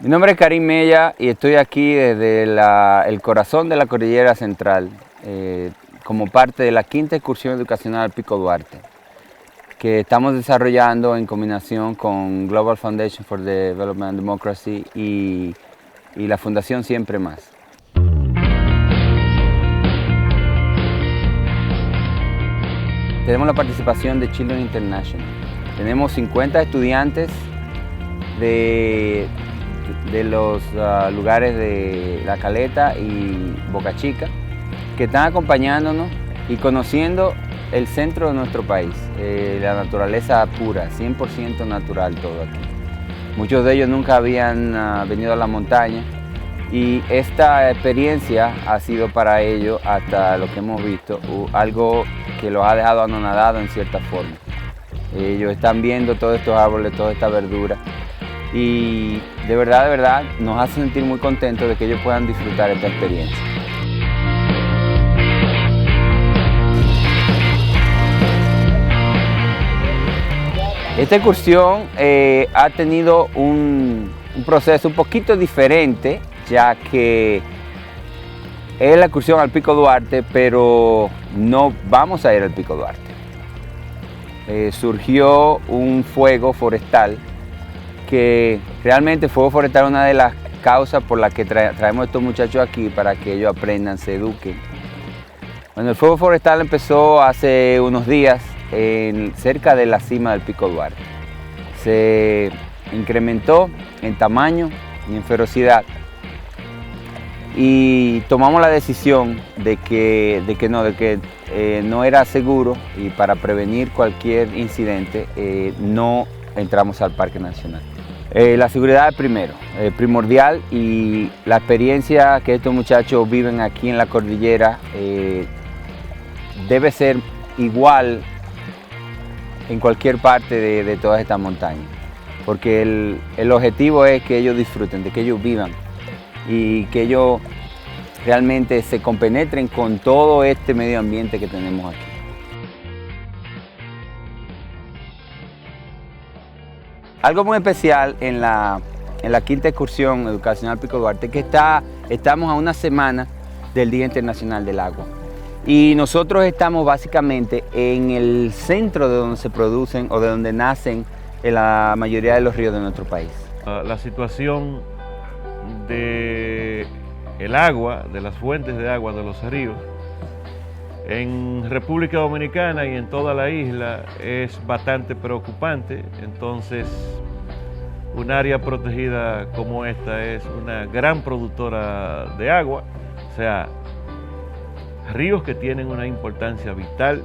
Mi nombre es Karim Mella y estoy aquí desde el corazón de la Cordillera Central, como parte de la quinta excursión educacional al Pico Duarte, que estamos desarrollando en combinación con Global Foundation for Development and Democracy y la Fundación Siempre Más. Tenemos la participación de Children International. Tenemos 50 estudiantes de los lugares de La Caleta y Boca Chica que están acompañándonos y conociendo el centro de nuestro país, la naturaleza pura, 100% natural todo aquí. Muchos de ellos nunca habían venido a la montaña y esta experiencia ha sido para ellos, hasta lo que hemos visto, algo que los ha dejado anonadados en cierta forma. Ellos están viendo todos estos árboles, toda esta verdura y de verdad nos hace sentir muy contentos de que ellos puedan disfrutar esta experiencia. Esta excursión ha tenido un proceso un poquito diferente, ya que es la excursión al Pico Duarte, pero no vamos a ir al Pico Duarte. Surgió un fuego forestal, que realmente fuego forestal es una de las causas por las que traemos a estos muchachos aquí, para que ellos aprendan, se eduquen. Bueno, el fuego forestal empezó hace unos días cerca de la cima del Pico Duarte. Se incrementó en tamaño y en ferocidad y tomamos la decisión de que no era seguro, y para prevenir cualquier incidente no entramos al Parque Nacional. La seguridad es primordial, y la experiencia que estos muchachos viven aquí en la cordillera debe ser igual en cualquier parte de todas estas montañas, porque el objetivo es que ellos disfruten, de que ellos vivan y que ellos realmente se compenetren con todo este medio ambiente que tenemos aquí. Algo muy especial en la quinta excursión educacional Pico Duarte es que estamos a una semana del Día Internacional del Agua. Y nosotros estamos básicamente en el centro de donde se producen o de donde nacen la mayoría de los ríos de nuestro país. La situación del agua, de las fuentes de agua de los ríos, en República Dominicana y en toda la isla es bastante preocupante. Entonces, un área protegida como esta es una gran productora de agua, o sea, ríos que tienen una importancia vital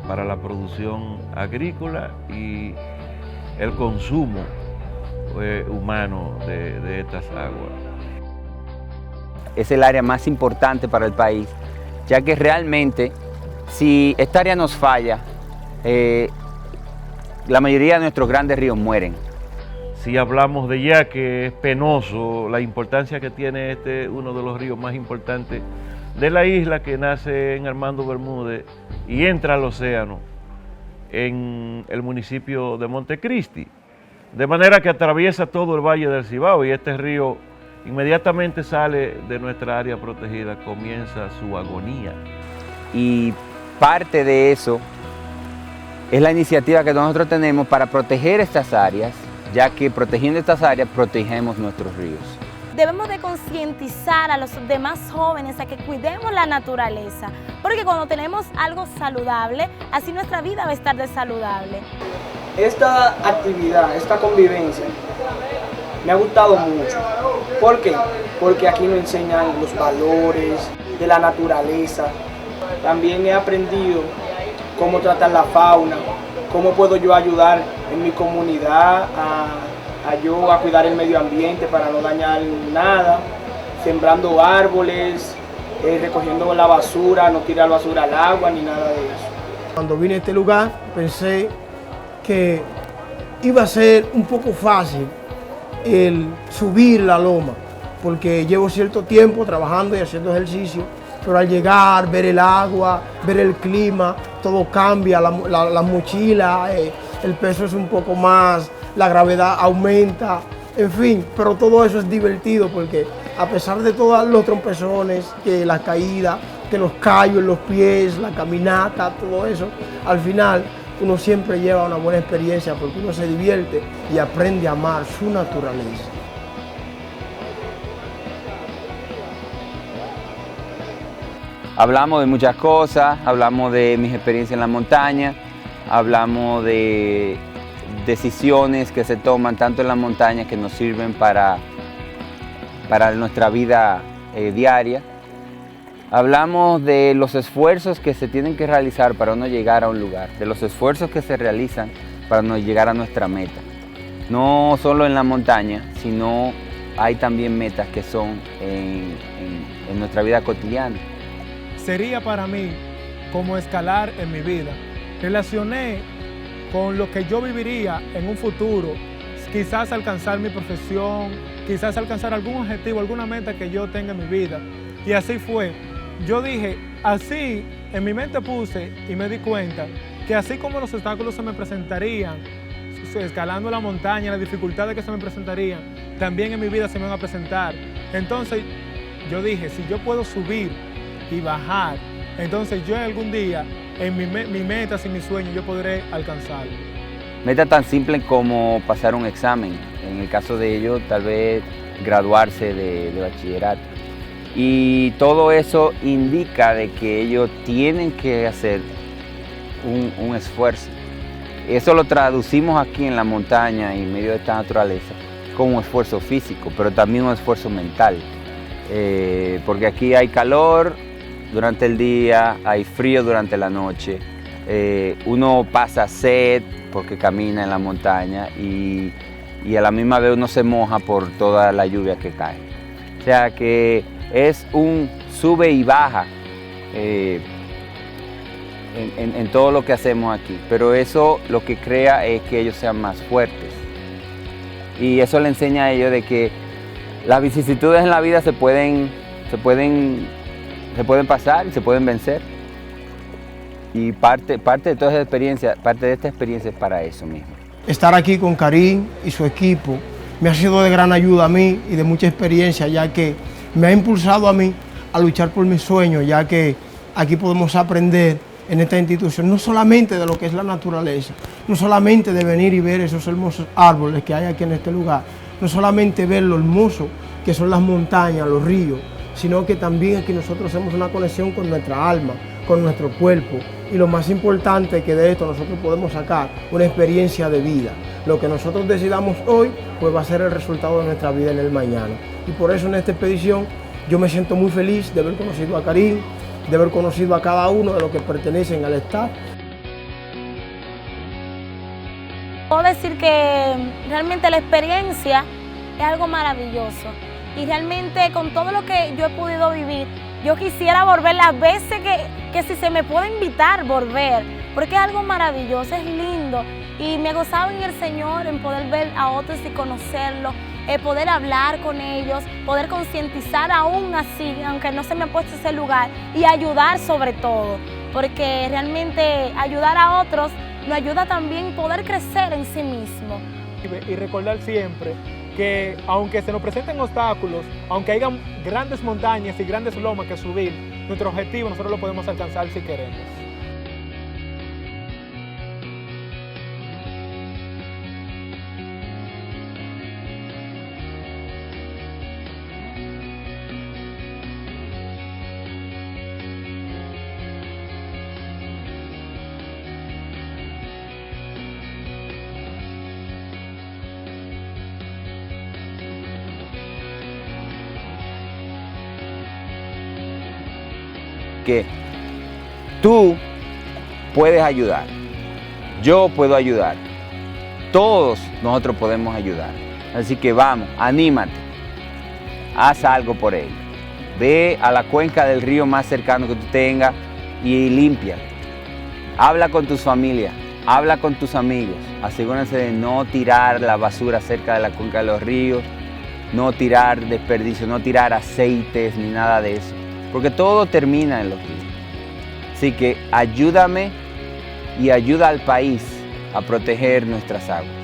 para la producción agrícola y el consumo humano de estas aguas. Es el área más importante para el país, ya que realmente, si esta área nos falla, la mayoría de nuestros grandes ríos mueren. Si hablamos de Yaque, es penoso la importancia que tiene uno de los ríos más importantes de la isla, que nace en Armando Bermúdez y entra al océano en el municipio de Montecristi, de manera que atraviesa todo el Valle del Cibao, y este río inmediatamente sale de nuestra área protegida, comienza su agonía. Y parte de eso es la iniciativa que nosotros tenemos para proteger estas áreas, ya que protegiendo estas áreas protegemos nuestros ríos. Debemos de concientizar a los demás jóvenes a que cuidemos la naturaleza, porque cuando tenemos algo saludable, así nuestra vida va a estar de saludable. Esta actividad, esta convivencia, me ha gustado mucho. ¿Por qué? Porque aquí nos enseñan los valores de la naturaleza. También he aprendido cómo tratar la fauna, cómo puedo yo ayudar en mi comunidad a cuidar el medio ambiente para no dañar nada, sembrando árboles, recogiendo la basura, no tirar basura al agua ni nada de eso. Cuando vine a este lugar pensé que iba a ser un poco fácil el subir la loma, porque llevo cierto tiempo trabajando y haciendo ejercicio, pero al llegar, ver el agua, ver el clima, todo cambia, la mochila, el peso es un poco más, la gravedad aumenta en fin, pero todo eso es divertido porque a pesar de todos los trompezones, que las caídas, que los callos en los pies, la caminata, todo eso, al final uno siempre lleva una buena experiencia porque uno se divierte y aprende a amar su naturaleza. Hablamos de muchas cosas, hablamos de mis experiencias en la montaña, hablamos de decisiones que se toman tanto en la montaña que nos sirven para nuestra vida diaria. Hablamos de los esfuerzos que se tienen que realizar para uno llegar a un lugar, de los esfuerzos que se realizan para uno llegar a nuestra meta. No solo en la montaña, sino hay también metas que son en nuestra vida cotidiana. Sería para mí como escalar en mi vida. Relacioné con lo que yo viviría en un futuro, quizás alcanzar mi profesión, quizás alcanzar algún objetivo, alguna meta que yo tenga en mi vida. Y así fue. Yo dije, así en mi mente puse y me di cuenta que así como los obstáculos se me presentarían, escalando la montaña, las dificultades que se me presentarían, también en mi vida se me van a presentar. Entonces yo dije, si yo puedo subir y bajar, entonces yo algún día, en mis metas y mis sueños, yo podré alcanzarlo. Meta tan simple como pasar un examen, en el caso de ellos tal vez graduarse de bachillerato. Y todo eso indica de que ellos tienen que hacer un esfuerzo. Eso lo traducimos aquí en la montaña y en medio de esta naturaleza como un esfuerzo físico, pero también un esfuerzo mental. Porque aquí hay calor durante el día, hay frío durante la noche, uno pasa sed porque camina en la montaña y a la misma vez uno se moja por toda la lluvia que cae. O sea que es un sube y baja en todo lo que hacemos aquí, pero eso lo que crea es que ellos sean más fuertes. Y eso le enseña a ellos de que las vicisitudes en la vida se pueden pasar y se pueden vencer. Y parte de toda esa experiencia, parte de esta experiencia es para eso mismo. Estar aquí con Karim y su equipo me ha sido de gran ayuda a mí y de mucha experiencia, ya que me ha impulsado a mí a luchar por mis sueños, ya que aquí podemos aprender en esta institución no solamente de lo que es la naturaleza, no solamente de venir y ver esos hermosos árboles que hay aquí en este lugar, no solamente ver lo hermoso que son las montañas, los ríos, sino que también aquí nosotros hacemos una conexión con nuestra alma, con nuestro cuerpo, y lo más importante es que de esto nosotros podemos sacar una experiencia de vida. Lo que nosotros decidamos hoy, pues va a ser el resultado de nuestra vida en el mañana. Y por eso en esta expedición yo me siento muy feliz de haber conocido a Karim, de haber conocido a cada uno de los que pertenecen al staff. Puedo decir que realmente la experiencia es algo maravilloso. Y realmente con todo lo que yo he podido vivir, yo quisiera volver las veces que si se me puede invitar, volver, porque es algo maravilloso, es lindo. Y me he gozado en el Señor, en poder ver a otros y conocerlos, poder hablar con ellos, poder concientizar aún así, aunque no se me ha puesto ese lugar, y ayudar sobre todo, porque realmente ayudar a otros nos ayuda también a poder crecer en sí mismo. Y recordar siempre que aunque se nos presenten obstáculos, aunque haya grandes montañas y grandes lomas que subir, nuestro objetivo nosotros lo podemos alcanzar si queremos. Que tú puedes ayudar, yo puedo ayudar, todos nosotros podemos ayudar. Así que vamos, anímate, haz algo por ello. Ve a la cuenca del río más cercano que tú tengas y limpia. Habla con tus familias, habla con tus amigos. Asegúrense de no tirar la basura cerca de la cuenca de los ríos, no tirar desperdicios, no tirar aceites ni nada de eso, porque todo termina en los ríos. Así que ayúdame y ayuda al país a proteger nuestras aguas.